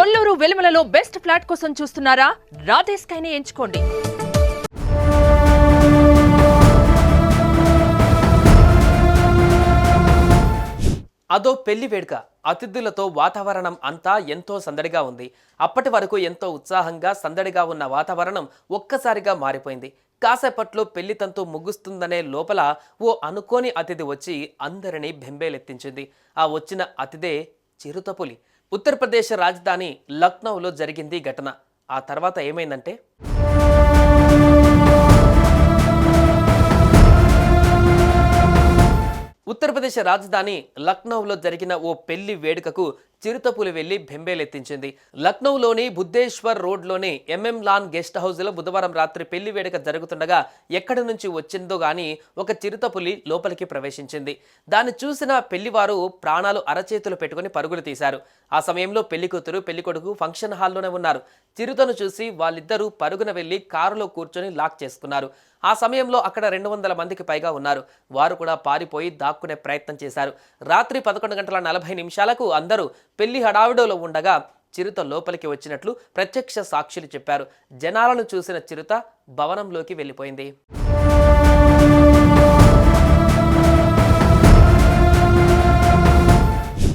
Kolluru వెలుమలలో best flat కోసం చూస్తున్నారా? రాధే స్కైని ఎంచుకోండి. అదో పెళ్లి వేడుక. అతిథులతో వాతావరణం అంతా ఎంతో సందడిగా ఉంది. అప్పటి వరకు ఎంతో ఉత్సాహంగా సందడిగా ఉన్న వాతావరణం ఒక్కసారిగా మారిపోయింది. కాసేపట్లో పెళ్లి తంతు ముగుస్తుందనే లోపల ఓ అనుకోని అతిథి వచ్చి అందరినీ బెంబేలెత్తించింది. ఆ వచ్చిన అతిథే చిరుతపులి. ఉత్తరప్రదేశ్ రాజధాని లక్నోలో జరిగింది ఘటన. ఆ తర్వాత ఏమైందంటే, ఉత్తరప్రదేశ్ రాజధాని లక్నోలో జరిగిన ఓ పెళ్లి వేడుకకు చిరుతపులి వెళ్లి బెంబేలెత్తించింది. లక్నోలోని బుద్ధేశ్వర్ రోడ్లోని ఎంఎం లాన్ గెస్ట్ హౌస్లో బుధవారం రాత్రి పెళ్లి వేడుక జరుగుతుండగా ఎక్కడి నుంచి వచ్చిందో గాని ఒక చిరుతపులి లోపలికి ప్రవేశించింది. దాన్ని చూసిన పెళ్లివారు ప్రాణాలు అరచేతులు పెట్టుకుని పరుగులు తీశారు. ఆ సమయంలో పెళ్లి కూతురు పెళ్లి కొడుకు ఫంక్షన్ హాల్లోనే ఉన్నారు. చిరుతను చూసి వాళ్ళిద్దరూ పరుగున వెళ్లి కారులో కూర్చొని లాక్ చేసుకున్నారు. ఆ సమయంలో అక్కడ 200 మందికి పైగా ఉన్నారు. వారు కూడా పారిపోయి దాక్కునే ప్రయత్నం చేశారు. రాత్రి 11:40 అందరూ పెళ్లి హడావిడిలో ఉండగా చిరుత లోపలికి వచ్చినట్లు ప్రత్యక్ష సాక్షులు చెప్పారు. జనాలను చూసిన చిరుత భవనంలోకి వెళ్ళిపోయింది.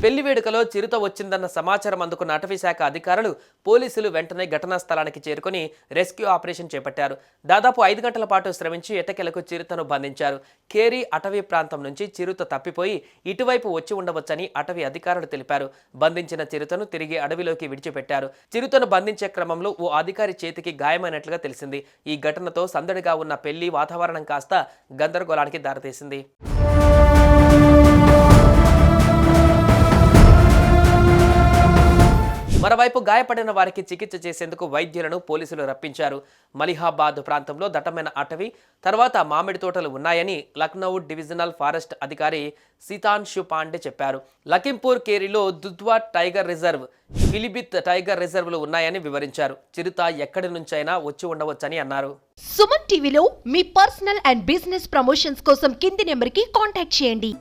పెళ్లి వేడుకలో చిరుత వచ్చిందన్న సమాచారం అందుకున్న అటవీ శాఖ అధికారులు పోలీసులు వెంటనే ఘటనా స్థలానికి చేరుకుని రెస్క్యూ ఆపరేషన్ చేపట్టారు. దాదాపు 5 గంటల పాటు శ్రమించి ఎట్టకేలకు చిరుతను బంధించారు. కేరీ అటవీ ప్రాంతం నుంచి చిరుత తప్పిపోయి ఇటువైపు వచ్చి ఉండవచ్చని అటవీ అధికారులు తెలిపారు. బంధించిన చిరుతను తిరిగి అడవిలోకి విడిచిపెట్టారు. చిరుతను బంధించే క్రమంలో ఓ అధికారి చేతికి గాయమైనట్లుగా తెలిసింది. ఈ ఘటనతో సందడిగా ఉన్న పెళ్లి వాతావరణం కాస్త గందరగోళానికి దారితీసింది. మరోవైపు గాయపడిన వారికి చికిత్స చేసేందుకు వైద్యులను పోలీసులు రప్పించారు. మలిహాబాద్ ప్రాంతంలో దట్టమైన అటవీ, తర్వాత మామిడి తోటలు ఉన్నాయని లక్నో డివిజనల్ ఫారెస్ట్ అధికారి సీతాన్షు పాండే చెప్పారు. లఖింపూర్ కేరీలో Dudhwa tiger reserve, Pilibhit tiger రిజర్వ్లు ఉన్నాయని వివరించారు. చిరుత ఎక్కడి నుంచైనా వచ్చి ఉండవచ్చని అన్నారు. సుమన్ టీవీలో మీ పర్సనల్ అండ్ బిజినెస్ ప్రమోషన్స్ కోసం కింది నెంబర్కి కాంటాక్ట్ చేయండి.